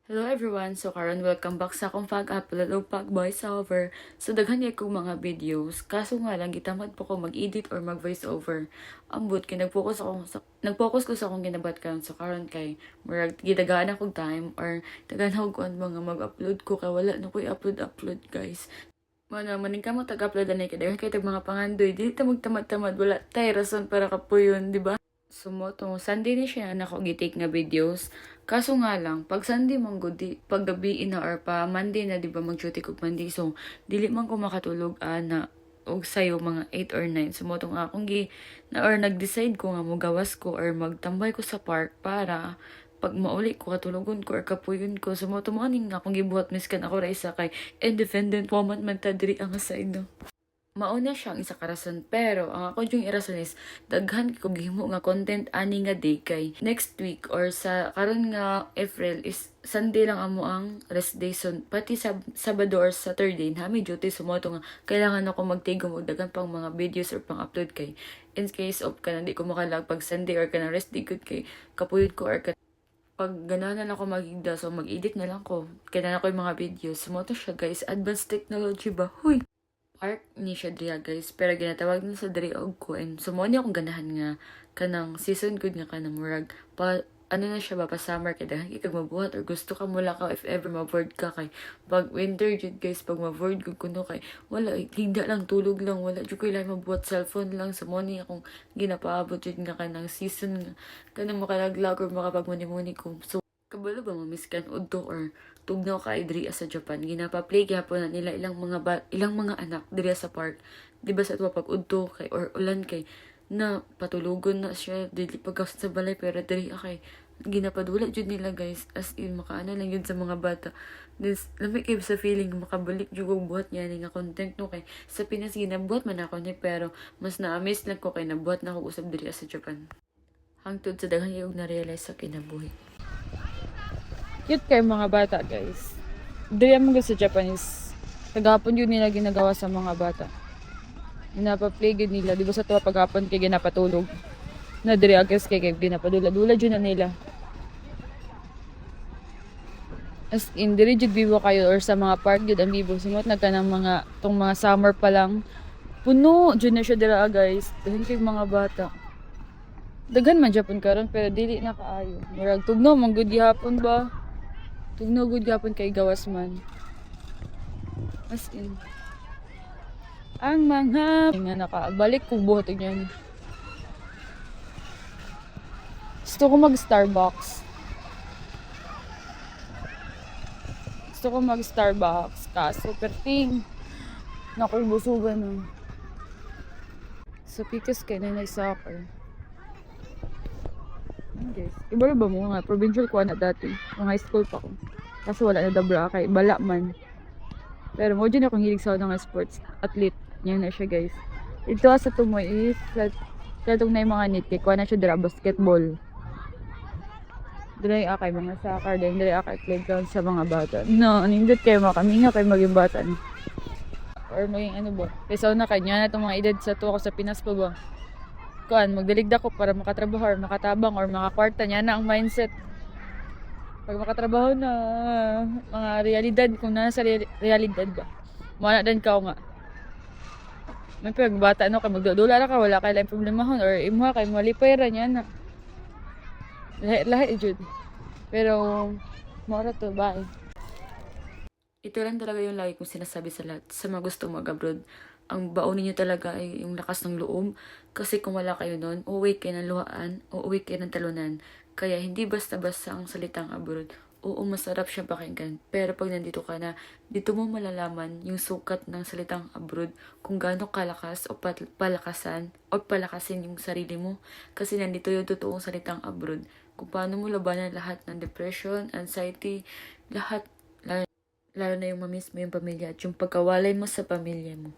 Hello everyone! So karon welcome back sa akong pag-upload o pag-voiceover. So daghan niya kong mga videos, kaso nga lang gitamad po ko mag-edit or mag-voiceover. Ambot kay nag-focus ko sa akong ginabat karon. So karon kay murag gidagaan akong time or daghan ako mga mag-upload ko kay wala na ko i-upload guys. Mana maning kamo tag-upload na kay kay tag mga pangandoy, dili ta magtamad-tamad, wala tay rason para kapuyon, di ba? Sumoto, Sunday ni siya na ako gitake nga videos. Kaso nga lang, pag Sunday man gud pag gabi na or pa Monday na di ba mag-duty ko Monday. So, dili man ko makatulog na og sayo mga 8 or 9. Sumoto nga akong or nag-decide ko nga mogawas ko or magtambay ko sa park para pag mauli ko katulogon ko or kapuyon ko. Sumoto mo aning nga akong gibuhat miskan ako ra isa kay independent woman man ta diri ang side no. Mauna siyang isa karason pero ang ako yung irason is daghan ko gihimo nga content ani nga day kay next week or sa karon nga April is Sunday lang amo ang rest day so pati sa Sabado or Saturday nami duty sumoto nga kailangan ako magtigom og daghan pang mga videos or pang upload kay in case of kana di ko makalag pag Sunday or kana rest day good kay kapuyod ko or pag ganahan ako magigda so mag-edit na lang ko kailangan ko yung mga videos sumoto siya guys advanced technology ba huy park ni siya diriya guys pero ginatawag na sa diri og kuan so mo ni akong ganahan nga kanang season good nga kanang murag pa ano na siya ba pa summer kay dahil kag mabuhat or gusto ka mula ka if ever ma-bored ka kay pag winter jud guys pag ma-bored gud kuno kay wala higda lang tulog lang wala jud ko ilay mabuhat cellphone lang so mo ni akong ginapaabot jud nga kanang season nga kanang makalaglag or makapagmuni-muni ko so kabalo ba mamiskan udto or tugnaw ka diri sa Japan ginapa-play gyapon na nila ilang mga anak diri sa park di ba sa tuwa pag udto kay or ulan kay na patulugon na siya dili pagkas sa balay pero diri kay ginapadula jud nila guys as in makaano lang yun sa mga bata this lamig kay sa feeling makabalik jud og buhat niya nga content no kay sa Pinas ginabuhat man ako ni pero mas na-amaze lang ko kay nabuhat na ako usab diri sa Japan hangtod sa daghan yung na-realize sa kinabuhi. Cute kay mga bata guys. Dili mo sa Japanese. Kagapon yun nila ginagawa sa mga bata. Ginapa-play yun nila. Di ba sa tuwa paghapon kay ginapatulog. Na diri agas kay ginapadula-dula yun na nila. As in, diri jud bibo kayo or sa mga park jud ang bibo. Simot na ka ng tong mga summer pa lang. Puno jud na siya dira guys. Dahil kay mga bata. Daghan man Japan karon pero dili na kaayo. Murag tugnaw man gud gihapon ba? Tugnaw gud gihapon kay gawas man. As in. Ang mga nga nakabalik ko buhat niyan. Gusto ko mag-Starbucks. Kaso perting nakubusugan na. Sa pikas kay na soccer. Guys, iba ba mo nga provincial ko na dati, mga high school pa ko. Kasi wala na dabra kay bala man. Pero mo dyan akong hilig sa mga sports athlete. Yan na siya guys. Ito sa tumoy is katong na yung mga net kay kuha na siya dira basketball. Dili akay mga soccer din, dili akay playground sa mga bata. No, nindot kayo makaminga kay maging bata ni. Or maging ano ba? Kaysa na kanya na itong mga edad sa tuwa ko sa Pinas pa ba? Kuan magdaligda ko para makatrabaho or makatabang or makakwarta niya na ang mindset pag makatrabaho na mga realidad kung nasa realidad ba wala din ka nga may pagbata no kay magdudula ra ka wala kay lain problemahon or imuha kay malipay ra niya na lahi jud pero mora to bye. Ito lang talaga yung lagi kong sinasabi sa lahat sa mga gusto mag-abroad. Ang baon niyo talaga ay yung lakas ng loob. Kasi kung wala kayo nun, uuwi kayo ng luhaan, uuwi kayo ng talunan. Kaya hindi basta-basta ang salitang abroad. Oo, masarap siya pakinggan. Pero pag nandito ka na, dito mo malalaman yung sukat ng salitang abroad. Kung gaano kalakas o palakasan o palakasin yung sarili mo. Kasi nandito yung totoong salitang abroad. Kung paano mo labanan lahat ng depression, anxiety, lahat. Lalo na yung mamiss mo yung pamilya at yung pagkawalay mo sa pamilya mo.